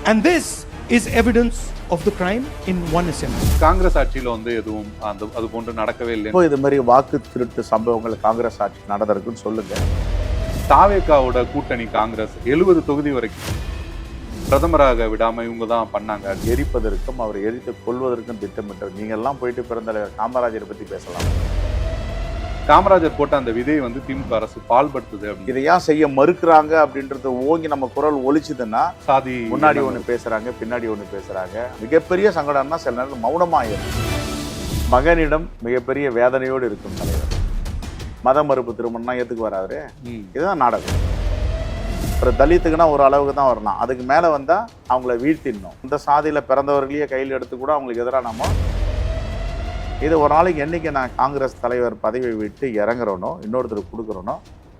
And this is evidence of the crime in one assembly. Congress ஆட்சியில வந்து எதுவும் அது போன்று நடக்கவே இல்லை. இப்போ இது மாதிரி வாக்கு திருட்டு சம்பவங்கள் காங்கிரஸ் ஆட்சி நடந்திருக்குன்னு சொல்லுங்க. தாவேகாவோட கூட்டணி காங்கிரஸ் 70 தொகுதி வரைக்கும் பிரதமராக விடாம இவங்க தான் பண்ணாங்க. எரிப்பதற்கும் அவர் எரித்து கொள்வதற்கும் திட்டமிட்டது. நீங்க எல்லாம் போயிட்டு பெருந்தலைவர் காமராஜரை பத்தி பேசலாம். காமராஜர் போட்ட அந்த விதையை வந்து திமுக அரசு பால்படுத்துது. இதை ஏன் செய்ய மறுக்கிறாங்க அப்படின்றது ஓங்கி நம்ம குரல் ஒலிச்சுதுன்னா சாதி முன்னாடி ஒண்ணு பேசுறாங்க, பின்னாடி ஒண்ணு பேசுறாங்க. மிகப்பெரிய சங்கடம்னா சில நேரம் மௌனமாயிரும். மகனிடம் மிகப்பெரிய வேதனையோடு இருக்கும் தலைவர். மத மறுப்பு திருமணம்னா ஏத்துக்கு வராது. இதுதான் நாடகம். ஒரு தலித்துக்குன்னா ஒரு அளவுக்கு தான் வரலாம். அதுக்கு மேல வந்தா அவங்கள வீழ்த்திடணும். இந்த சாதியில பிறந்தவர்களையே கையில் எடுத்து கூட அவங்களுக்கு எதிராக நம்ம இது ஒரு நாளைக்கு என்னைக்கு நான் காங்கிரஸ் தலைவர் பதவியை விட்டு இறங்குறனோ இன்னொருத்தருக்கு கொடுக்குறனோ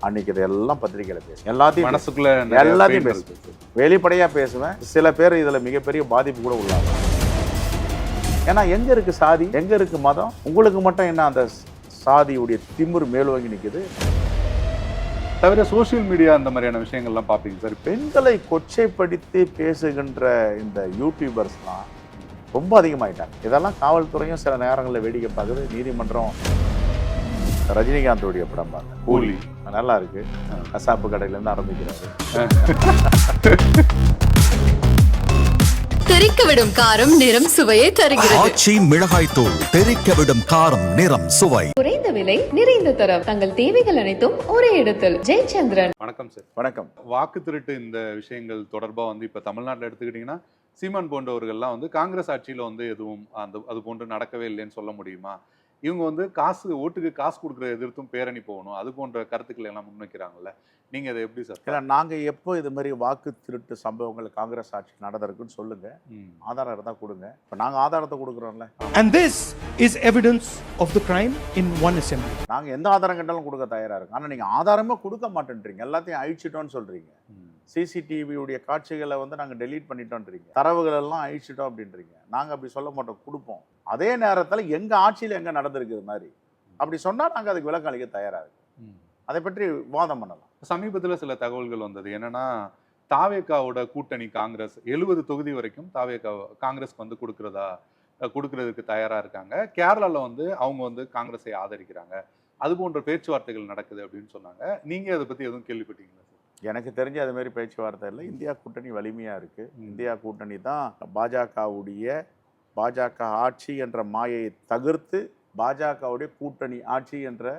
அன்னைக்கு இதெல்லாம் பத்திரிகையில பேசுவேன். எல்லாத்தையும் மனசுக்குள்ள எல்லாத்தையும் பேசுவேன், வெளிப்படையா பேசுவேன். சில பேர் இதுல மிகப்பெரிய பாதிப்பு கூட உள்ளாங்க. ஏன்னா எங்க இருக்கு சாதி, எங்க இருக்கு மதம்? உங்களுக்கு மட்டும் என்ன அந்த சாதியுடைய திமிரு மேலோங்கி நிக்குது? தவிர சோசியல் மீடியா அந்த மாதிரியான விஷயங்கள்லாம் பார்ப்பீங்க சார். பெண்களை கொச்சைப்படுத்தி பேசுகின்ற இந்த யூடியூபர்ஸ்லாம் ரொம்ப அதிகமாயிட்டாங்க. இதெல்லாம் காவல்துறையும் சில நேரங்களில் வேடிக்கை பார்க்குது. நீதிமன்றம் ரஜினிகாந்தோடைய படம் பார்த்தேன், கூலி, நல்லா இருக்கு. கசாப்பு கடையிலேருந்து ஆரம்பிக்கிறாரு. தெறிக்கவிடும் காரம் நிறம் சுவையை தருகிறது. ஆச்சி மிளகாய் தூள் தெறிக்கவிடும் காரம் நிறம் சுவை. குறைந்த விலை நிறைந்த தரம், தங்கள் தேவைகள் அனைத்தும் ஒரே இடத்தில். ஜெயச்சந்திரன். வணக்கம் சார். வணக்கம். வாக்கு திருட்டு இந்த விஷயங்கள் தொடர்பா வந்து இப்ப தமிழ்நாட்டில் எடுத்துக்கிட்டீங்கன்னா சீமான் போன்றவர்கள்லாம் வந்து காங்கிரஸ் ஆட்சியில வந்து எதுவும் அது போன்று நடக்கவே இல்லைன்னு சொல்ல முடியுமா? இவங்க வந்து ஓட்டுக்கு காசு கொடுக்குற எதிர்த்தும் பேரணி போகணும், அது போன்ற கருத்துக்களை எல்லாம் முன்வைக்கிறாங்கல்ல. நீங்க அதை எப்படி சார்? இல்லை, நாங்கள் எப்போ இது மாதிரி வாக்கு திருட்டு சம்பவங்கள் காங்கிரஸ் ஆட்சி நடந்திருக்குன்னு சொல்லுங்க, ஆதாரம் இருந்தால் கொடுங்க. இப்போ நாங்கள் ஆதாரத்தை கொடுக்குறோம்ல. And this is evidence of the crime in one assembly. நாங்கள் எந்த ஆதாரம் கண்டாலும் கொடுக்க தயாராக இருக்கோம். ஆனால் நீங்கள் ஆதாரமே கொடுக்க மாட்டேன்றீங்க, எல்லாத்தையும் அழிச்சிட்டோன்னு சொல்கிறீங்க. சிசிடிவியுடைய காட்சிகளை வந்து நாங்கள் டெலீட் பண்ணிட்டோன்றீங்க, தரவுகள் எல்லாம் அழிச்சிட்டோம் அப்படின்றீங்க. நாங்கள் அப்படி சொல்ல மாட்டோம், கொடுப்போம். அதே நேரத்தில் எங்கள் ஆட்சியில் எங்கே நடந்திருக்குது மாதிரி அப்படி சொன்னால் நாங்கள் அதுக்கு விளக்கம் அளிக்க தயாராக இருக்கோம். அதை பற்றி விவாதம் பண்ணலாம். சமீபத்தில் சில தகவல்கள் வந்தது. என்னன்னா, தாவேகாவோட கூட்டணி காங்கிரஸ் 70 தொகுதி வரைக்கும் காங்கிரஸ்க்கு வந்து கொடுக்கறதுக்கு தயாரா இருக்காங்க. கேரளால வந்து அவங்க வந்து காங்கிரஸை ஆதரிக்கிறாங்க, அது போன்ற பேச்சுவார்த்தைகள் நடக்குது அப்படின்னு சொன்னாங்க. நீங்க அதை பத்தி எதுவும் கேள்விப்பட்டீங்களா? எனக்கு தெரிஞ்ச அது மாதிரி பேச்சுவார்த்தை இல்லை. இந்தியா கூட்டணி வலிமையாக இருக்குது. இந்தியா கூட்டணி தான் பாஜக ஆட்சி என்ற மாயை தவிர்த்து பாஜகவுடைய கூட்டணி ஆட்சி என்ற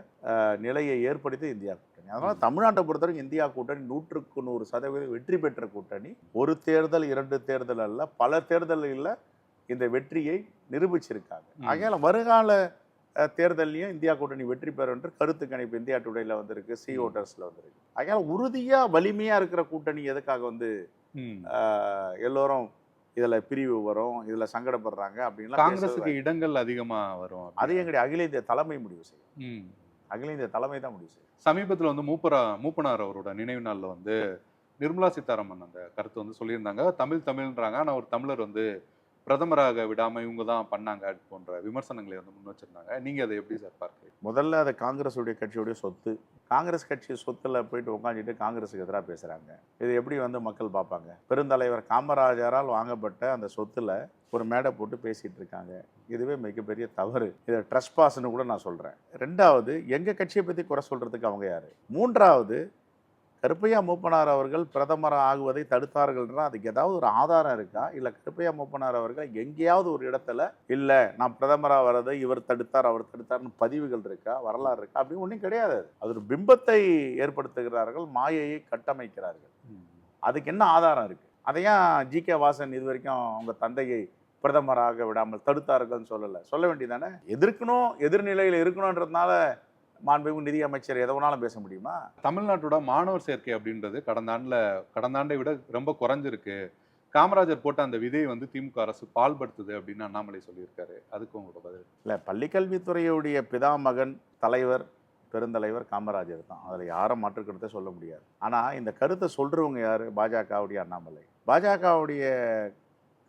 நிலையை ஏற்படுத்தி இந்தியா கூட்டணி. அதனால் தமிழ்நாட்டை பொறுத்தவரைக்கும் இந்தியா கூட்டணி 100% வெற்றி பெற்ற கூட்டணி. ஒரு தேர்தல் 2 தேர்தல் அல்ல, பல தேர்தல்களில் இந்த வெற்றியை நிரூபிச்சிருக்காங்க. ஆகையால் வருகால தேர்தலையும் இந்தியா கூட்டணி வெற்றி பெறும் என்று கருத்து கணிப்பு இந்தியா டுடேல வந்திருக்கு, சி ஓட்டர்ஸ்ல வந்திருக்கு. ஆகையால் உறுதியா வலிமையா இருக்கிற கூட்டணி எதுக்காக வந்து எல்லோரும் இதுல பிரிவு வரும், இதுல சங்கடப்படுறாங்க அப்படின்னா காங்கிரஸுக்கு இடங்கள் அதிகமா வரும். அது எங்களுடைய அகில இந்திய தலைமை முடிவு செய்யும். அகில இந்திய தலைமை தான் முடிவு செய்யும். சமீபத்தில் வந்து மூப்பனார் அவரோட நினைவு நாளில் வந்து நிர்மலா சீதாராமன் அந்த கருத்து வந்து சொல்லியிருந்தாங்க. தமிழ்ன்றாங்க, ஆனால் ஒரு தமிழர் வந்து பிரதமராக விடாம இவங்க தான் பண்ணாங்க போன்ற விமர்சனங்களை வந்து முன் வச்சிருந்தாங்க. நீங்க அதை எப்படி சார் பார்க்க? முதல்ல அது காங்கிரஸுடைய கட்சியுடைய சொத்து. காங்கிரஸ் கட்சி சொத்துல போயிட்டு உட்காந்துட்டு காங்கிரஸுக்கு எதிராக பேசுறாங்க. இது எப்படி வந்து மக்கள் பார்ப்பாங்க? பெருந்தலைவர் காமராஜரால் வாங்கப்பட்ட அந்த சொத்துல ஒரு மேடை போட்டு பேசிட்டு இருக்காங்க. இதுவே மிகப்பெரிய தவறு. இதை ட்ரெஸ்பாஸ்ன்னு கூட நான் சொல்றேன். 2வது, எங்க கட்சியை பத்தி குறை சொல்றதுக்கு அவங்க யாரு? 3வது, கருப்பையா மூப்பனார் அவர்கள் பிரதமர் ஆகுவதை தடுத்தார்கள்னா அதுக்கு ஏதாவது ஒரு ஆதாரம் இருக்கா? இல்லை கருப்பையா மூப்பனார் அவர்கள் எங்கேயாவது ஒரு இடத்துல இல்லை நான் பிரதமராக வர்றதை இவர் தடுத்தார் அவர் தடுத்தார்னு பதிவுகள் இருக்கா, வரலாறு இருக்கா? அப்படின்னு ஒன்றும் கிடையாது. அது ஒரு பிம்பத்தை ஏற்படுத்துகிறார்கள், மாயையை கட்டமைக்கிறார்கள். அதுக்கு என்ன ஆதாரம் இருக்கு? அதையும் ஜி.கே. வாசன் இது வரைக்கும் அவங்க தந்தையை பிரதமராக விடாமல் தடுத்தார்கள்னு சொல்ல வேண்டியதானே? எதிர்க்கணும், எதிர்நிலையில் இருக்கணுன்றதுனால மாண்புமிகு நிதி அமைச்சர் எதனாலும் பேச முடியுமா? தமிழ்நாட்டோட மாணவர் சேர்க்கை அப்படின்றது கடந்த ஆண்டை விட ரொம்ப குறைஞ்சிருக்கு. காமராஜர் போட்ட அந்த விதையை வந்து திமுக அரசு பால்படுத்துது அப்படின்னு அண்ணாமலை சொல்லியிருக்காரு. அதுக்கு உங்களோட பதில்? இல்லை, பள்ளிக்கல்வித்துறையுடைய பிதாமகன் தலைவர் பெருந்தலைவர் காமராஜர் தான். அதில் யாரும் மாற்றுக்கிறத சொல்ல முடியாது. ஆனால் இந்த கருத்தை சொல்கிறவங்க யார்? பாஜகவுடைய அண்ணாமலை. பாஜகவுடைய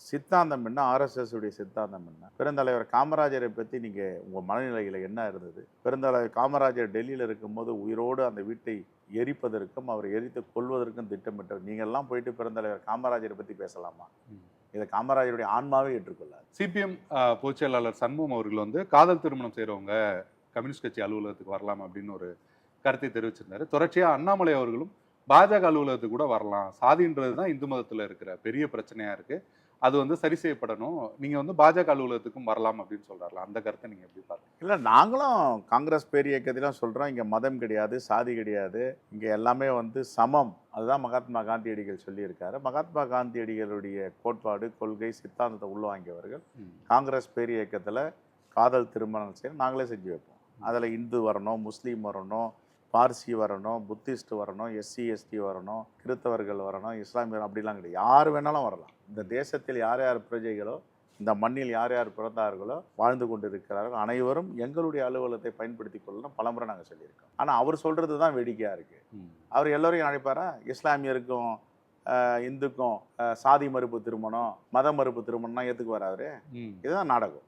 சித்தாந்தம் என்ன, ஆர்எஸ்எஸ் உடைய சித்தாந்தம் என்ன, பெருந்தலைவர் காமராஜரை பற்றி நீங்கள் உங்கள் மனநிலையில் என்ன இருந்தது? பெருந்தலைவர் காமராஜர் டெல்லியில் இருக்கும்போது உயிரோடு அந்த வீட்டை எரிப்பதற்கும் அவரை எரித்து கொள்வதற்கும் திட்டமிட்டார். நீங்கள்லாம் போயிட்டு பெருந்தலைவர் காமராஜரை பற்றி பேசலாமா? இதை காமராஜருடைய ஆன்மாவே ஏற்றுக்கொள்ளாது. சிபிஎம் பொதுச் செயலாளர் சண்முகம் அவர்கள் வந்து காதல் திருமணம் செய்கிறவங்க கம்யூனிஸ்ட் கட்சி அலுவலகத்துக்கு வரலாம் அப்படின்னு ஒரு கருத்தை தெரிவிச்சிருந்தாரு. தொடர்ச்சியாக அண்ணாமலை அவர்களும் பாஜக அலுவலகத்துக்கு கூட வரலாம், சாதின்றது தான் இந்து மதத்தில் இருக்கிற பெரிய பிரச்சனையா இருக்கு, அது வந்து சரி செய்யப்படணும், நீங்க வந்து பாஜக அலுவலகத்துக்கும் வரலாம் அப்படின்னு சொல்றாருல, அந்த கருத்தை நீங்க எப்படி பாருங்க? இல்லை, நாங்களும் காங்கிரஸ் பேர் இயக்கத்திலாம் சொல்கிறோம், இங்கே மதம் கிடையாது, சாதி கிடையாது, இங்கே எல்லாமே வந்து சமம். அதுதான் மகாத்மா காந்தியடிகள் சொல்லியிருக்காரு. மகாத்மா காந்தியடிகளுடைய கோட்பாடு, கொள்கை, சித்தாந்தத்தை உள்வாங்கியவர்கள் காங்கிரஸ் பேர் இயக்கத்தில் காதல் திருமணம் செய்ய நாங்களே செஞ்சு வைப்போம். அதில் இந்து வரணும், முஸ்லீம் வரணும், பார்சி வரணும், புத்திஸ்ட் வரணும், எஸ்சி எஸ்டி வரணும், கிறித்தவர்கள் வரணும், இஸ்லாமியர் அப்படிலாம் கிடையாது. யார் வேணாலும் வரலாம். இந்த தேசத்தில் யார் யார் பிரஜைகளோ, இந்த மண்ணில் யார் யார் பிறந்தார்களோ, வாழ்ந்து கொண்டு இருக்கிறார்கள், அனைவரும் எங்களுடைய அலுவலகத்தை பயன்படுத்தி கொள்ளலாம் பலமுறை நாங்கள் சொல்லியிருக்கோம். ஆனால் அவர் சொல்கிறது தான் வேடிக்கையாக இருக்குது. அவர் எல்லோரையும் அழைப்பாரா? இஸ்லாமியருக்கும் இந்துக்கும் சாதி மறுப்பு திருமணம், மத மறுப்பு திருமணம்னா ஏற்றுக்கு வராரு? இதுதான் நாடகம்.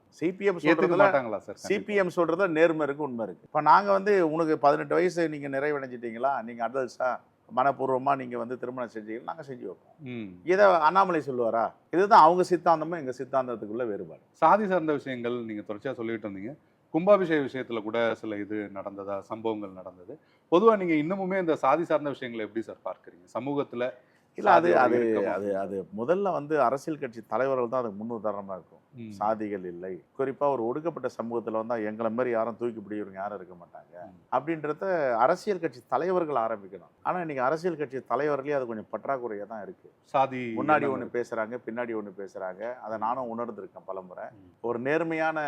சிபிஎம் சொல்றதுல நேர்மை இருக்கு, உண்மை இருக்கு. இப்போ நாங்கள் வந்து உனக்கு 18 வயசு நீங்கள் நிறைவடைஞ்சிட்டீங்களா, நீங்கள் அடல்ட்ஸா, மனப்பூர்வமாக நீங்கள் வந்து திருமணம் செஞ்சீங்கன்னா நாங்கள் செஞ்சு வைப்போம். இதை அண்ணாமலை சொல்லுவாரா? இதுதான் அவங்க சித்தாந்தமும் எங்கள் சித்தாந்தத்துக்குள்ள வேறுபாடு. சாதி சார்ந்த விஷயங்கள் நீங்கள் தொடர்ச்சியாக சொல்லிட்டு வந்தீங்க. கும்பாபிஷேக விஷயத்தில் கூட சில இது நடந்ததா, சம்பவங்கள் நடந்தது. பொதுவாக நீங்கள் இன்னமுமே இந்த சாதி சார்ந்த விஷயங்களை எப்படி சார் பார்க்குறீங்க சமூகத்தில்? இல்லை, அது அது அது அது முதல்ல வந்து அரசியல் கட்சி தலைவர்கள் தான் அதுக்கு முன்னுதாரணமாக இருக்கும். சாதிகள் இல்லை, குறிப்பாக ஒரு ஒடுக்கப்பட்ட சமூகத்தில் வந்தால் எங்களை மாதிரி யாரும் தூக்கி பிடிக்கிறவங்க யாரும் இருக்க மாட்டாங்க அப்படின்றத அரசியல் கட்சி தலைவர்கள் ஆரம்பிக்கணும். ஆனால் இன்னைக்கு அரசியல் கட்சி தலைவர்களே அது கொஞ்சம் பற்றாக்குறையாக தான் இருக்குது. சாதி முன்னாடி ஒன்று பேசுகிறாங்க, பின்னாடி ஒன்று பேசுகிறாங்க. அதை நானும் உணர்ந்திருக்கேன் பலமுறை. ஒரு நேர்மையான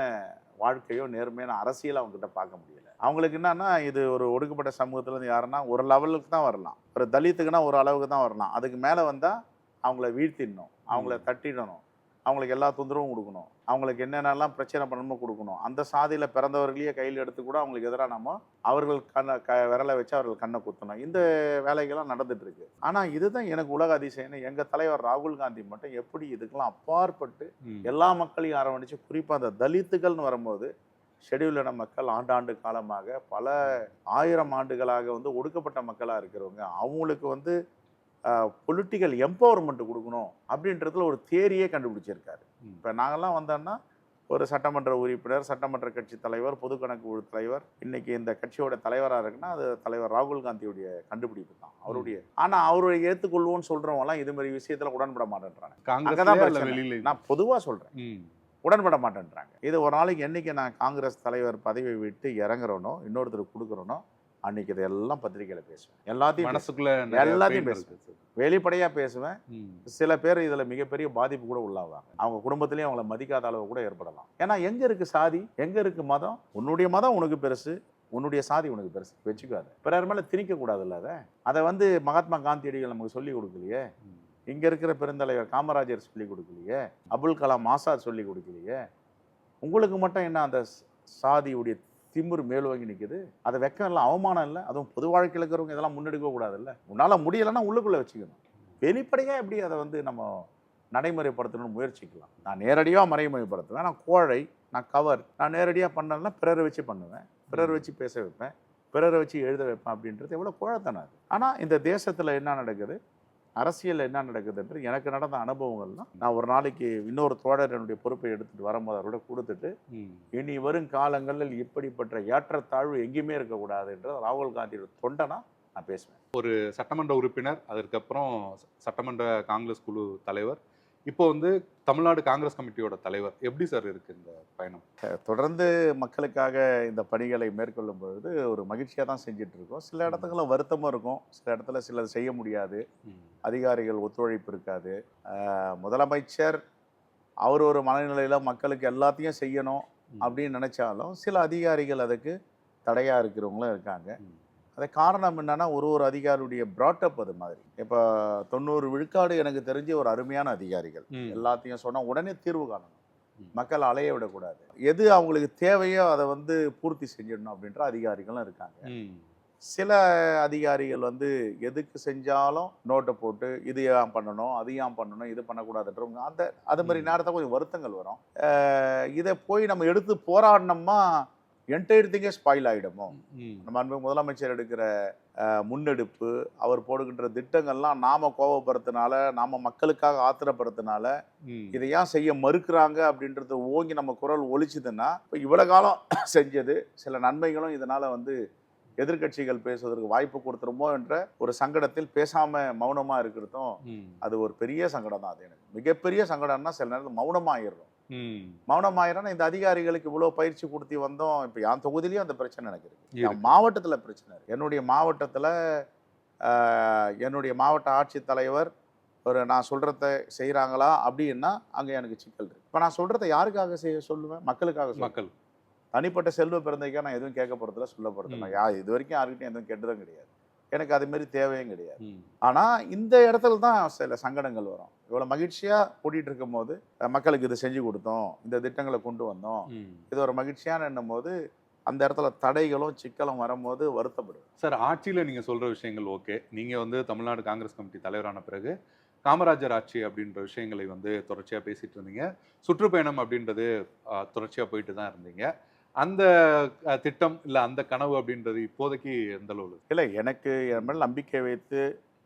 வாழ்க்கையோ நேர்மையான அரசியலை அவங்ககிட்ட பார்க்க முடியல. அவங்களுக்கு என்னன்னா, இது ஒரு ஒடுக்கப்பட்ட சமூகத்துலேருந்து யாருன்னா ஒரு லெவலுக்கு தான் வரலாம், ஒரு தலித்துக்குன்னா ஒரு அளவுக்கு தான் வரலாம். அதுக்கு மேலே வந்தால் அவங்கள வீழ்த்திடணும், அவங்கள தட்டிடணும், அவங்களுக்கு எல்லா தொந்தரவும் கொடுக்கணும், அவங்களுக்கு என்னென்னலாம் பிரச்சனை பண்ணணுமோ கொடுக்கணும். அந்த சாதியில் பிறந்தவர்களையே கையில் எடுத்து கூட அவங்களுக்கு எதிராக நம்ம அவர்கள் விரலை வச்சு அவர்கள் கண்ணை குத்தணும். இந்த வேலைகள்லாம் நடந்துட்டு இருக்கு. ஆனால் இதுதான் எனக்கு உலக அதிசயம்னு எங்கள் தலைவர் ராகுல் காந்தி மட்டும் எப்படி இதுக்கெல்லாம் அப்பாற்பட்டு எல்லா மக்களையும் அரவணைச்சு, குறிப்பாக அந்த தலித்துகள்னு வரும்போது ஷெட்யூல் இன மக்கள் ஆண்டாண்டு காலமாக பல 1000 ஆண்டுகளாக வந்து ஒடுக்கப்பட்ட மக்களாக இருக்கிறவங்க, அவங்களுக்கு வந்து பொலிட்டிக்கல் எம்பவர்மெண்ட் கொடுக்கணும் அப்படின்றதுல ஒரு தேரியே கண்டுபிடிச்சிருக்காரு. இப்போ நாங்கள்லாம் வந்தோம்னா ஒரு சட்டமன்ற உறுப்பினர், சட்டமன்ற கட்சி தலைவர், பொது கணக்கு குழு தலைவர், இன்னைக்கு இந்த கட்சியோட தலைவராக இருக்குன்னா அது தலைவர் ராகுல் காந்தியுடைய கண்டுபிடிப்பு தான், அவருடைய. ஆனால் அவரை ஏற்றுக்கொள்வோன்னு சொல்கிறவங்களாம் இது மாதிரி விஷயத்தில் உடன்பட மாட்டேன்றாங்க. நான் பொதுவாக சொல்கிறேன், உடன்பட மாட்டேன்றாங்க. இது ஒரு நாளைக்கு என்னைக்கு நான் காங்கிரஸ் தலைவர் பதவியை விட்டு இறங்குறனோ, இன்னொருத்தருக்கு கொடுக்குறனோ, அன்னைக்கு இதெல்லாம் பத்திரிகையில் பேசுவேன். எல்லாத்தையும் பேசுவேன், வெளிப்படையாக பேசுவேன். சில பேர் இதில் மிகப்பெரிய பாதிப்பு கூட உள்ளாவாங்க. அவங்க குடும்பத்திலேயும் அவங்கள மதிக்காத அளவு கூட ஏற்படலாம். ஏன்னா எங்கே இருக்குது சாதி, எங்கே இருக்குது மதம்? உன்னுடைய மதம் உனக்கு பெருசு, உன்னுடைய சாதி உனக்கு பெருசு வச்சுக்காது. பிறர் மேலே திணிக்கக்கூடாது. அதை வந்து மகாத்மா காந்தியடிகள் நமக்கு சொல்லிக் கொடுக்கலையே, இங்கே இருக்கிற பெருந்தலைவர் காமராஜர் சொல்லிக் கொடுக்கலையே, அபுல் கலாம் ஆசாத் சொல்லிக் கொடுக்கலையே. உங்களுக்கு மட்டும் என்ன அந்த சாதியுடைய திமிர் மேலோங்கி நிற்குது? அதை வெக்கம் இல்லை, அவமானம் இல்லை? அதுவும் பொது வாழ்க்கையில் இருக்கிறவங்க இதெல்லாம் முன்னெடுக்க கூடாதுல்ல. உன்னால் முடியலைன்னா உள்ளுக்குள்ளே வச்சுக்கணும். வெளிப்படையாக எப்படி அதை வந்து நம்ம நடைமுறைப்படுத்தணும்னு முயற்சிக்கலாம். நான் நேரடியாக மறைமுறைப்படுத்துவேன். நான் கோழை, நான் கவர், நான் நேரடியாக பண்ணலைன்னா பிறரை வச்சு பண்ணுவேன், பிறரை வச்சு பேச வைப்பேன், பிறரை வச்சு எழுத வைப்பேன். அப்படின்றது எவ்வளோ கோழத்தனம் அது. ஆனால் இந்த தேசத்தில் என்ன நடக்குது, அரசியல் என்ன நடக்குதுன்றது எனக்கு நடந்த அனுபவங்கள்லாம் நான் ஒரு நாளைக்கு இன்னொரு தோழர் என்னுடைய பொறுப்பை எடுத்துகிட்டு வரும்போது அவரோட கொடுத்துட்டு, இனி வரும் காலங்களில் இப்படிப்பட்ட ஏற்றத்தாழ்வு எங்கேயுமே இருக்கக்கூடாதுன்ற ராகுல் காந்தியோட தொண்டனா நான் பேசுவேன். ஒரு சட்டமன்ற உறுப்பினர், அதற்கப்புறம் சட்டமன்ற காங்கிரஸ் குழு தலைவர், இப்போ வந்து தமிழ்நாடு காங்கிரஸ் கமிட்டியோட தலைவர், எப்படி சார் இருக்கு இந்த பயணம்? தொடர்ந்து மக்களுக்காக இந்த பணிகளை மேற்கொள்ளும் பொழுது ஒரு மகிழ்ச்சியாக தான் செஞ்சுட்டு இருக்கோம். சில இடத்துல வருத்தமும் இருக்கும், சில இடத்துல சிலது செய்ய முடியாது, அதிகாரிகள் ஒத்துழைப்பு இருக்காது. முதலமைச்சர் அவர் ஒரு மனநிலையில் மக்களுக்கு எல்லாத்தையும் செய்யணும் அப்படின்னு நினைச்சாலும் சில அதிகாரிகள் அதுக்கு தடையாக இருக்கிறவங்களும் இருக்காங்க. அது காரணம் என்னன்னா, ஒரு அதிகாரியுடைய ப்ராட்டப் அது மாதிரி. இப்போ 90 விழுக்காடு எனக்கு தெரிஞ்ச ஒரு அருமையான அதிகாரிகள், எல்லாத்தையும் சொன்னால் உடனே தீர்வு காணணும், மக்கள் அலைய விடக்கூடாது, எது அவங்களுக்கு தேவையோ அதை வந்து பூர்த்தி செஞ்சிடணும் அப்படின்ற அதிகாரிகளும் இருக்காங்க. சில அதிகாரிகள் வந்து எதுக்கு செஞ்சாலும் நோட்டை போட்டு இது ஏன் பண்ணணும், அது ஏன் பண்ணணும், இது பண்ணக்கூடாதுன்றவங்க அது மாதிரி நேரத்தில் கொஞ்சம் வருத்தங்கள் வரும். இதை போய் நம்ம எடுத்து போராடினோம்னா என்டையர் திங்கே ஸ்பாயில் ஆகிடுமோ. நம்ம அன்பு முதலமைச்சர் எடுக்கிற முன்னெடுப்பு, அவர் போடுகின்ற திட்டங்கள்லாம் நாம கோபப்படுத்தினால, நாம மக்களுக்காக ஆத்திரப்படுத்தினால இதை ஏன் செய்ய மறுக்கிறாங்க அப்படின்றது ஓங்கி நம்ம குரல் ஒலிச்சுதுன்னா, இப்போ இவ்வளவு காலம் செஞ்சது சில நன்மைகளும் இதனால வந்து எதிர்கட்சிகள் பேசுவதற்கு வாய்ப்பு கொடுத்துருமோ என்ற ஒரு சங்கடத்தில் பேசாம மௌனமா இருக்கிறதும் அது ஒரு பெரிய சங்கடம் தான். அது எனக்கு மிகப்பெரிய சங்கடம்னா சில நேரத்தில் மௌனமாயிடுறோம். மௌனமாயிரம் இந்த அதிகாரிகளுக்கு இவ்வளவு பயிற்சி கொடுத்து வந்தோம். இப்ப என் தொகுதியிலயும் அந்த பிரச்சனை எனக்கு இருக்கு. என் மாவட்டத்துல பிரச்சனை இருக்கு. என்னுடைய மாவட்ட ஆட்சித்தலைவர் நான் சொல்றத செய்யறாங்களா அப்படின்னா அங்க எனக்கு சிக்கல் இருக்கு. இப்ப நான் சொல்றதை யாருக்காக செய்ய சொல்லுவேன்? மக்களுக்காக. மக்கள் தனிப்பட்ட செல்வ பிறந்தைக்காக நான் எதுவும் கேட்க போறதில்ல, சொல்ல போறதில்ல. இது வரைக்கும் யாருக்கிட்டையும் எதுவும் கெட்டதும் கிடையாது. எனக்கு அது மாதிரி தேவையும் கிடையாது. ஆனா இந்த இடத்துல தான் சில சங்கடங்கள் வரும். இவ்வளவு மகிழ்ச்சியா கூட்டிட்டு இருக்கும் போது மக்களுக்கு இதை செஞ்சு கொடுத்தோம், இந்த திட்டங்களை கொண்டு வந்தோம், இது ஒரு மகிழ்ச்சியான எண்ணும் போது அந்த இடத்துல தடைகளும் சிக்கலும் வரும்போது வருத்தப்படும். சார், ஆட்சியில நீங்க சொல்ற விஷயங்கள் ஓகே. நீங்க வந்து தமிழ்நாடு காங்கிரஸ் கமிட்டி தலைவரான பிறகு காமராஜர் ஆட்சி அப்படின்ற விஷயங்களை வந்து தொடர்ச்சியா பேசிட்டு இருந்தீங்க. சுற்றுப்பயணம் அப்படின்றது தொடர்ச்சியா போயிட்டு தான் இருந்தீங்க. அந்த திட்டம் இல்ல அந்த கனவு அப்படின்றது இப்போதைக்கு எந்த அளவு இல்லை? எனக்கு என் மேல் நம்பிக்கை வைத்து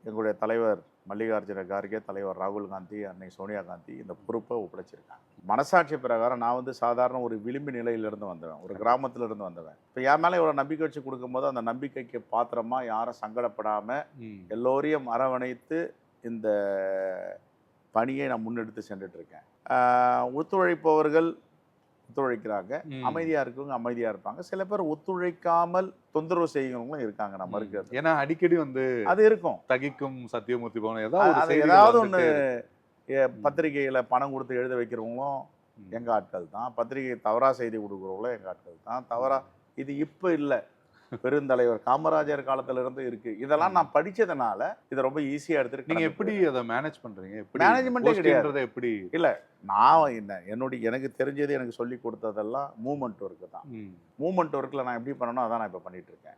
எங்களுடைய தலைவர் மல்லிகார்ஜுன கார்கே, தலைவர் ராகுல் காந்தி, அன்னை சோனியா காந்தி இந்த பொறுப்பை ஒப்படைச்சிருக்காங்க. மனசாட்சி பிரகாரம் நான் வந்து சாதாரண ஒரு விளிம்பு நிலையிலிருந்து வந்தவன், ஒரு கிராமத்திலிருந்து வந்தவன். இப்போ என் மேலே இவ்வளோ நம்பிக்கை வச்சு கொடுக்கும்போது அந்த நம்பிக்கைக்கு பாத்திரமா யாரும் சங்கடப்படாம எல்லோரையும் அரவணைத்து இந்த பணியை நான் முன்னெடுத்து சென்றுட்டு இருக்கேன். ஒத்துழைப்பவர்கள் ஒத்துழைக்கிறாங்க, அமைதியா இருக்கவங்க அமைதியா இருப்பாங்க. சில பேர் ஒத்துழைக்காமல் தொந்தரவு செய்யறவங்களும் இருக்காங்க. நம்ம இருக்கிறது ஏன்னா அடிக்கடி வந்து அது இருக்கும். தகிக்கும் சத்தியமூர்த்தி பவன் ஏதாவது ஒண்ணு பத்திரிகையில பணம் கொடுத்து எழுத வைக்கிறவங்களும் எங்க ஆட்கள் தான். பத்திரிகை தவறா செய்தி கொடுக்குறவங்களும் எங்க ஆட்கள் தான். தவறா இது இப்ப இல்லை, பெருந்தலைவர் காமராஜர் காலத்துல இருந்து இருக்கு. இதெல்லாம் நான் படிச்சதுனால இதை ரொம்ப ஈஸியா எடுத்துட்டு. நீங்க எப்படி அதை மேனேஜ் பண்றீங்க? மேனேஜ்மெண்டே கிடையாது. எப்படி இல்ல, நான் எனக்கு தெரிஞ்சது, எனக்கு சொல்லி கொடுத்ததெல்லாம் மூவ்மெண்ட் ஒர்க்கு தான். மூவ்மெண்ட் ஒர்க்கில் நான் எப்படி பண்ணணும் அதான் நான் இப்போ பண்ணிட்டு இருக்கேன்.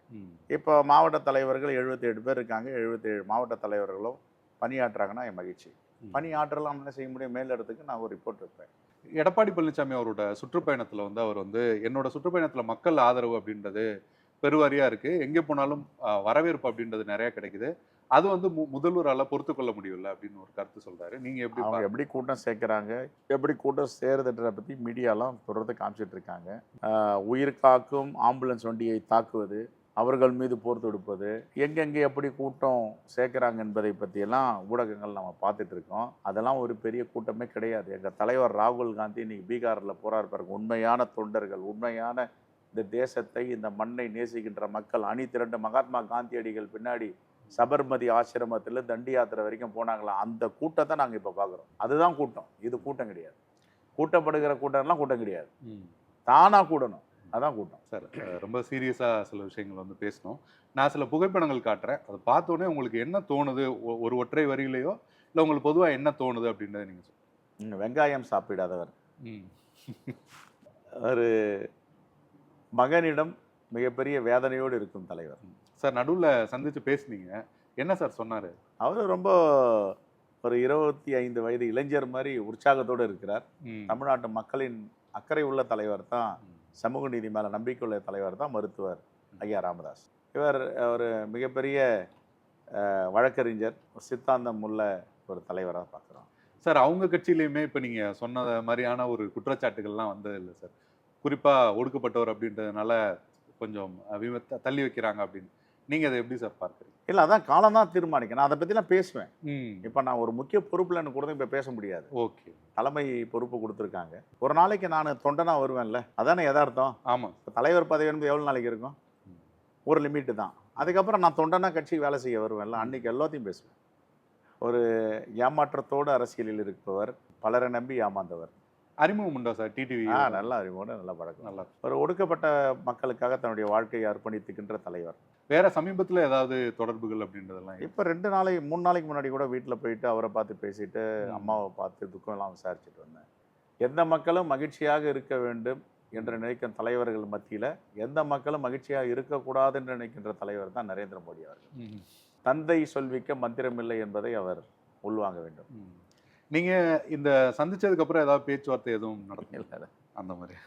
இப்போ மாவட்ட தலைவர்கள் 77 பேர் இருக்காங்க. 77 மாவட்ட தலைவர்களும் பணியாற்றுறாங்கன்னா என் மகிழ்ச்சி. பணியாற்றலாம் என்ன செய்ய முடியும்? மேலிடத்துக்கு நான் ஒரு ரிப்போர்ட் இருப்பேன். எடப்பாடி பழனிசாமி அவரோட சுற்றுப்பயணத்துல வந்து அவர் வந்து என்னோட சுற்றுப்பயணத்துல மக்கள் ஆதரவு அப்படின்றது பெருவாரியா இருக்கு, எங்கே போனாலும் வரவேற்பு அப்படின்றது நிறைய கிடைக்குது, அது வந்து முதல்வரால பொறுத்து கொள்ள முடியல அப்படின்னு ஒரு கருத்து சொல்றாரு. நீங்க எப்படி கூட்டம் சேர்க்கிறாங்க, எப்படி கூட்டம் சேருதுன்றத பத்தி மீடியாலாம் தொடர்ந்து காமிச்சிட்டு இருக்காங்க. உயிர் காக்கும் ஆம்புலன்ஸ் வண்டியை தாக்குவது, அவர்கள் மீது போர் தொடுப்பது, எங்கெங்கே எப்படி கூட்டம் சேர்க்கிறாங்க என்பதை பற்றியெல்லாம் ஊடகங்கள் நம்ம பார்த்துட்டு இருக்கோம். அதெல்லாம் ஒரு பெரிய கூட்டமே கிடையாது. எங்கள் தலைவர் ராகுல் காந்தி இன்னைக்கு பீகாரில் போராட பாருங்க. உண்மையான தொண்டர்கள், உண்மையான இந்த தேசத்தை, இந்த மண்ணை நேசிக்கின்ற மக்கள் அணி திரண்டு மகாத்மா காந்தியடிகள் பின்னாடி சபர்மதி ஆசிரமத்தில் தண்டி யாத்திரை வரைக்கும் போனாங்களா, அந்த கூட்டத்தை நாங்கள் இப்போ பார்க்குறோம். அதுதான் கூட்டம், இது கூட்டம் கிடையாது. கூட்டப்படுகிற கூட்டம்லாம் கூட்டம் கிடையாது, தானாக கூடணும், அதான் கூட்டம். சார், ரொம்ப சீரியஸாக சில விஷயங்கள் வந்து பேசணும். நான் சில புகைப்படங்கள் காட்டுறேன், அதை பார்த்தோன்னே உங்களுக்கு என்ன தோணுது? ஒரு ஒற்றை வரியிலையோ இல்லை உங்களுக்கு பொதுவாக என்ன தோணுது அப்படின்றத நீங்கள் சொல்லுங்கள். வெங்காயம் சாப்பிடாதவர் ஒரு மகனிடம் மிகப்பெரிய வேதனையோடு இருக்கும் தலைவர். சார், நடுவில் சந்திச்சு பேசுனீங்க, என்ன சார் சொன்னார்? அவர் ரொம்ப ஒரு 25 வயது இளைஞர் மாதிரி உற்சாகத்தோடு இருக்கிறார். தமிழ்நாட்டு மக்களின் அக்கறை உள்ள தலைவர் தான், சமூக நீதி மேலே நம்பிக்கை உள்ள தலைவர் தான் மருத்துவர் ஐயா ராமதாஸ். இவர் ஒரு மிகப்பெரிய வழக்கறிஞர், சித்தாந்தம் உள்ள ஒரு தலைவராக பார்க்குறோம். சார், அவங்க கட்சியிலையுமே இப்போ நீங்கள் சொன்ன மாதிரியான ஒரு குற்றச்சாட்டுகள்லாம் வந்தது இல்லை சார்? குறிப்பாக ஒடுக்கப்பட்டவர் அப்படின்றதுனால கொஞ்சம் தள்ளி வைக்கிறாங்க அப்படின்னு. நீங்கள் அதை எப்படி சார் பார்க்குறீங்க? இல்லை, அதான் காலம் தான் தீர்மானிக்க. நான் அதை பற்றிலாம் பேசுவேன். இப்போ நான் ஒரு முக்கிய பொறுப்பில் எனக்கு கூட இப்போ பேச முடியாது. ஓகே, தலைமை பொறுப்பு கொடுத்துருக்காங்க. ஒரு நாளைக்கு நான் தொண்டனாக வருவேன்ல, அதானே யதார்த்தம். ஆமாம். தலைவர் பதவி என்பது எவ்வளோ நாளைக்கு இருக்கும்? ஒரு லிமிட்டு தான். அதுக்கப்புறம் நான் தொண்டனா கட்சிக்கு வேலை செய்ய வருவேன்ல, அன்றைக்கி எல்லாத்தையும் பேசுவேன். ஒரு ஏமாற்றத்தோடு அரசியலில் இருப்பவர், பலரை நம்பி ஏமாந்தவர். அறிமுகம் உண்டா சார் டிடிவி? நல்ல அறிமுகம், நல்ல பழக்கம். நல்லா ஒரு ஒடுக்கப்பட்ட மக்களுக்காக தன்னுடைய வாழ்க்கையை அர்ப்பணித்துக்கின்ற தலைவர். வேற சமீபத்தில் ஏதாவது தொடர்புகள் அப்படின்றதெல்லாம்? இப்போ 3 நாளைக்கு முன்னாடி கூட வீட்டில் போயிட்டு அவரை பார்த்து பேசிட்டு, அம்மாவை பார்த்து துக்கம் எல்லாம் விசாரிச்சுட்டு வந்தேன். எந்த மக்களும் மகிழ்ச்சியாக இருக்க வேண்டும், என்று நினைக்கும் தலைவர்கள் மத்தியில் எந்த மக்களும் மகிழ்ச்சியாக இருக்கக்கூடாது என்று நினைக்கின்ற தலைவர் தான் நரேந்திர மோடி அவர்கள். தந்தை சொல்விக்க மந்திரமில்லை என்பதை அவர் உள்வாங்க வேண்டும். நீங்க இந்த சந்திச்சதுக்கு அப்புறம் ஏதாவது பேச்சுவார்த்தை எதுவும் நடக்கல அந்த மாதிரி?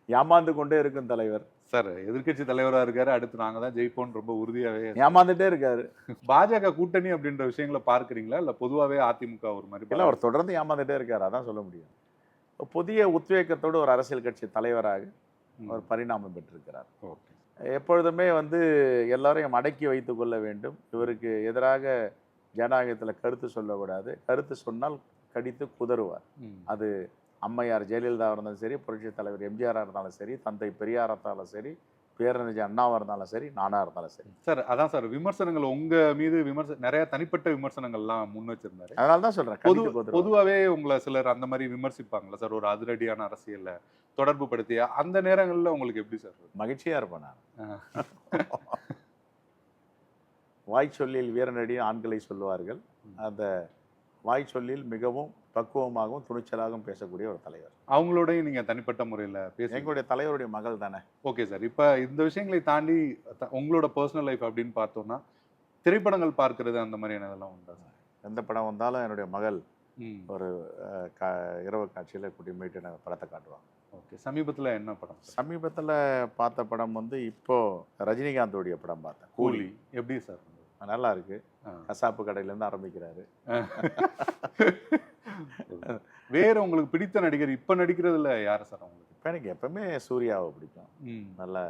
ஏமாந்து கொண்டே இருக்கும் தலைவர் சார். எதிர்க்கட்சி தலைவரா இருக்காரு, அடுத்து நாங்க தான் ஜெயிப்போம்னு ரொம்ப உறுதியாவே ஏமாந்துட்டே இருக்காரு. பாஜக கூட்டணி அப்படின்ற விஷயங்களை பார்க்குறீங்களா இல்ல பொதுவாவே அதிமுக ஒரு மாதிரி? இல்லை, அவர் தொடர்ந்து ஏமாந்துட்டே இருக்காரு, அதான் சொல்ல முடியும். புதிய உத்வேகத்தோடு ஒரு அரசியல் கட்சி தலைவராக அவர் பரிணாமம் பெற்றிருக்கிறார். எப்பொழுதுமே எல்லாரையும் அடக்கி வைத்துக் கொள்ள வேண்டும். இவருக்கு எதிராக ஜனநாயகத்தில் கருத்து சொல்லக்கூடாது. கருத்து சொன்னால் கடித்து குதறுவார். அது அம்மையார் ஜெயலலிதாவாக இருந்தாலும் சரி, புரட்சி தலைவர் எம்ஜிஆராக இருந்தாலும் சரி, தந்தை பெரியாராக இருந்தாலும் சரி, பேரறிஞர் அண்ணாவாக இருந்தாலும் சரி, நானாக இருந்தாலும் சரி. சார் அதான் சார் விமர்சனங்கள் உங்க மீது நிறைய தனிப்பட்ட விமர்சனங்கள்லாம் முன் வச்சிருந்தாரு. அதனால தான் சொல்றேன், பொதுவாகவே உங்களை சிலர் அந்த மாதிரி விமர்சிப்பாங்களா சார்? ஒரு அதிரடியான அரசியல்ல தொடர்பு படுத்தியா அந்த நேரங்கள்ல உங்களுக்கு எப்படி சார்? மகிழ்ச்சியா இருப்பேன் நான். வாய் சொல்லில் வீரனடி ஆண்களை சொல்லுவார்கள். அந்த வாய் சொல்லில் மிகவும் பக்குவமாகவும் துணிச்சலாகவும் பேசக்கூடிய ஒரு தலைவர். அவங்களோடய நீங்க தனிப்பட்ட முறையில் பேச? எங்களுடைய தலைவருடைய மகள் தானே. Okay sir. இப்போ இந்த விஷயங்களை தாண்டி உங்களோட பர்சனல் லைஃப் அப்படின்னு பார்த்தோம்னா திரைப்படங்கள் பார்க்கறது அந்த மாதிரியான இதெல்லாம் உண்டா சார்? எந்த படம் வந்தாலும் என்னுடைய மகள் ஒரு இரவு காட்சியில் கூட்டி போயிட்டு எனக்கு படத்தை காட்டுவாங்க. ஓகே. சமீபத்தில் என்ன படம்? சமீபத்தில் பார்த்த படம் இப்போ ரஜினிகாந்தோடைய படம் பார்த்தேன், கூலி. எப்படி சார்? நல்லா இருக்கு. கசாப்பு கடையிலேருந்து ஆரம்பிக்கிறாரு. வேற உங்களுக்கு பிடித்த நடிகர் இப்ப நடிக்கிறதுல யாரு சார் உங்களுக்கு? இப்போ எனக்கு எப்பவுமே சூர்யாவை பிடிக்கும். நல்ல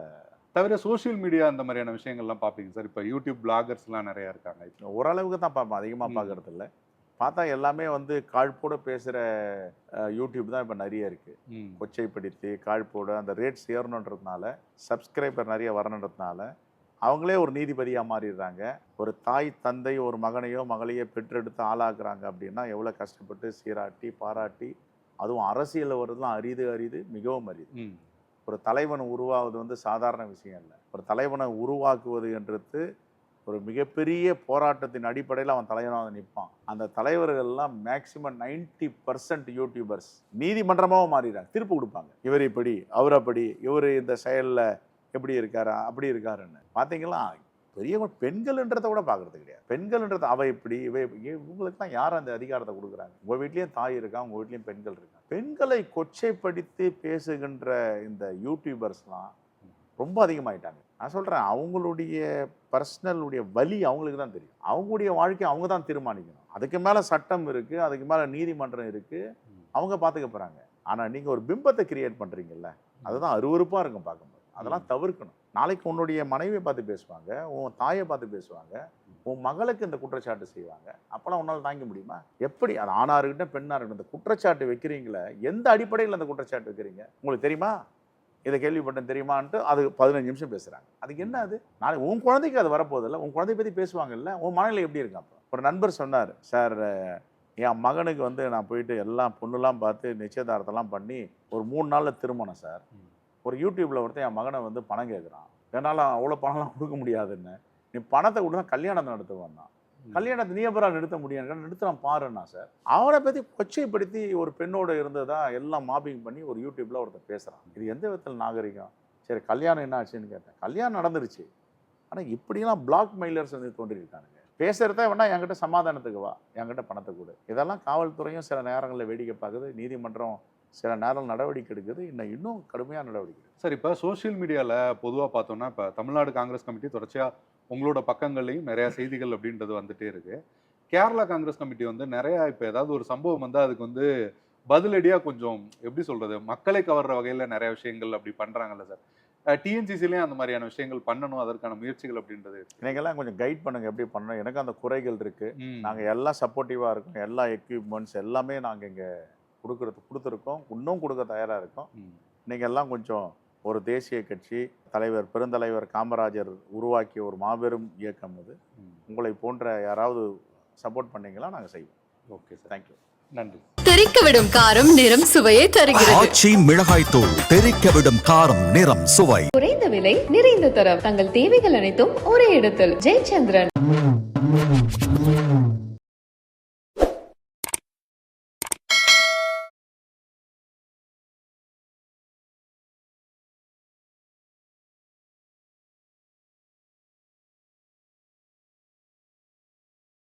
தவிர சோசியல் மீடியா அந்த மாதிரியான விஷயங்கள்லாம் பார்ப்பீங்க சார்? இப்போ யூடியூப் பிளாகர்ஸ்லாம் நிறையா இருக்காங்க. ஓரளவுக்கு தான் பார்ப்பேன், அதிகமாக பார்க்கறது இல்லை. பார்த்தா எல்லாமே காழ்ப்போட பேசுகிற யூடியூப் தான் இப்போ நிறைய இருக்குது. கொச்சைப்படுத்தி காழ்ப்போட அந்த ரேட்ஸ் ஏறணுன்றதுனால, சப்ஸ்கிரைபர் நிறைய வரணுன்றதுனால அவங்களே ஒரு நீதிபதியாக மாறிடுறாங்க. ஒரு தாய் தந்தை ஒரு மகனையோ மகளையோ பெற்றெடுத்து ஆளாக்குறாங்க அப்படின்னா எவ்வளோ கஷ்டப்பட்டு சீராட்டி பாராட்டி, அதுவும் அரசியலில் வருதுலாம் அரிது, மிகவும் அரிது. ஒரு தலைவன் உருவாவது சாதாரண விஷயம் இல்லை. ஒரு தலைவனை உருவாக்குவது என்றது ஒரு மிகப்பெரிய போராட்டத்தின் அடிப்படையில் அவன் தலைவனாக நிற்பான். அந்த தலைவர்கள்லாம் மேக்சிமம் 90% யூடியூபர்ஸ் நீதிமன்றமாக மாறிடுறாங்க. தீர்ப்பு கொடுப்பாங்க, இவர் இப்படி அவர் அப்படி, இவர் இந்த செயலில் எப்படி இருக்காரா அப்படி இருக்காருன்னு. பார்த்தீங்களா, பெரிய பெண்கள்ன்றதை கூட பார்க்கறது கிடையாது. பெண்கள்ன்றது அவ இப்படி இவங்களுக்கு தான் யார் அந்த அதிகாரத்தை கொடுக்குறாங்க? உங்கள் வீட்லேயும் தாய் இருக்கா, உங்கள் வீட்லேயும் பெண்கள் இருக்கா. பெண்களை கொச்சைப்படுத்தி பேசுகின்ற இந்த யூடியூபர்ஸ்லாம் ரொம்ப அதிகமாகிட்டாங்க. நான் சொல்கிறேன், அவங்களுடைய பர்சனலுடைய வலி அவங்களுக்கு தான் தெரியும். அவங்களுடைய வாழ்க்கையை அவங்க தான் தீர்மானிக்கணும். அதுக்கு மேலே சட்டம் இருக்குது, அதுக்கு மேலே நீதிமன்றம் இருக்குது, அவங்க பார்த்துக்க போகிறாங்க. ஆனால் நீங்கள் ஒரு பிம்பத்தை கிரியேட் பண்ணுறீங்கல்ல, அதுதான் அருவருப்பாக இருக்கும் பார்க்கும்போது. அதெல்லாம் தவிர்க்கணும். நாளைக்கு உன்னுடைய மனைவியை பார்த்து பேசுவாங்க, உன் தாயை பார்த்து பேசுவாங்க, உன் மகளுக்கு இந்த குற்றச்சாட்டு செய்வாங்க. அப்போலாம் உன்னால் தாங்க முடியுமா? எப்படி? அது ஆணாக இருக்கட்டும் பெண்ணாக இருக்கட்டும், இந்த குற்றச்சாட்டு வைக்கிறீங்களே எந்த அடிப்படையில் அந்த குற்றச்சாட்டு வைக்கிறீங்க? உங்களுக்கு தெரியுமா? இதை கேள்விப்பட்டேன் தெரியுமான்ட்டு அது 15 நிமிஷம் பேசுகிறாங்க. அதுக்கு என்ன? அது நாளைக்கு உன் குழந்தைக்கு அது வரப்போதில்லை. உன் குழந்தைய பற்றி பேசுவாங்கல்ல, உன் மனநிலை எப்படி இருக்கு? அப்போ ஒரு நண்பர் சொன்னார், சார் என் மகனுக்கு நான் போயிட்டு எல்லாம் பொண்ணுலாம் பார்த்து நிச்சயதார்த்தம்லாம் பண்ணி ஒரு 3 நாளில் திருமணம் சார். ஒரு யூடியூப்பில் ஒருத்தன் என் மகனை பணம் கேட்குறான். என்னால் அவ்வளோ பணம்லாம் கொடுக்க முடியாதுன்னு. நீ பணத்தை கொடுத்தா கல்யாணத்தை நடத்துவான்னா. கல்யாணத்தை நீ எப்பறம் நிறுத்த முடியும்? நிறுத்தலாம் பாருன்னா சார். அவனை பற்றி கொச்சைப்படுத்தி ஒரு பெண்ணோடு இருந்ததா எல்லாம் மாப்பிங் பண்ணி ஒரு யூடியூப்பில் ஒருத்தர் பேசுகிறான். இது எந்த விதத்தில் நாகரிகம்? சரி, கல்யாணம் என்ன ஆச்சுன்னு கேட்டேன். கல்யாணம் நடந்துருச்சு, ஆனால் இப்படிலாம் பிளாக் மெயிலர்ஸ் தோன்றியிருக்கானுங்க. பேசுகிறத வேணா என்கிட்ட சமாதானத்துக்கு வா, என்கிட்ட பணத்தை கொடு. இதெல்லாம் காவல்துறையும் சில நேரங்களில் வேடிக்கை பார்க்குது, நீதிமன்றம் சில நேரம் நடவடிக்கை எடுக்குது, இன்னும் கடுமையாக நடவடிக்கை. சார், இப்போ சோசியல் மீடியாவில் பொதுவாக பார்த்தோம்னா இப்போ தமிழ்நாடு காங்கிரஸ் கமிட்டி தொடர்ச்சியாக உங்களோட பக்கங்கள்லையும் நிறையா செய்திகள் அப்படின்றது வந்துட்டே இருக்கு. கேரளா காங்கிரஸ் கமிட்டி நிறையா இப்போ ஏதாவது ஒரு சம்பவம் வந்தால் அதுக்கு பதிலடியாக கொஞ்சம் எப்படி சொல்கிறது, மக்களை கவர்ற வகையில் நிறைய விஷயங்கள் அப்படி பண்ணுறாங்கல்ல சார்? டிஎன்சிசிலையும் அந்த மாதிரியான விஷயங்கள் பண்ணணும், அதற்கான முயற்சிகள் அப்படின்றது நீங்கள்லாம் கொஞ்சம் கைட் பண்ணுங்கள் எப்படி பண்ணணும். எனக்கு அந்த குறைகள் இருக்குது. நாங்கள் எல்லாம் சப்போர்ட்டிவாக இருக்கோம், எல்லா எக்யூப்மெண்ட்ஸ் எல்லாமே நாங்கள் இங்கே கொடுத்துருக்கோம், இன்னும் கொடுக்க தயாராக இருக்கோம். நீங்கள் எல்லாம் கொஞ்சம் ஒரு தேசிய கட்சி தலைவர் பெருந்தலைவர் காமராஜர் உருவாக்கிய ஒரு மாபெரும் இயக்கம் இது. உங்களை போன்ற யாராவது சப்போர்ட் பண்ணீங்களா நாங்கள் செய்வோம். ஓகே சார், தேங்க்யூ, நன்றி. தெறிக்கவிடும் காரம் நிறம் சுவையை தருகிறது. ஆச்சி மிளகாய் தூள் தெறிக்கவிடும் காரம் நிறம் சுவை. குறைந்த விலை நிறைந்த தரம், தங்கள் தேவைகள் அனைத்தும் ஒரே இடத்தில். ஜெயச்சந்திரன்.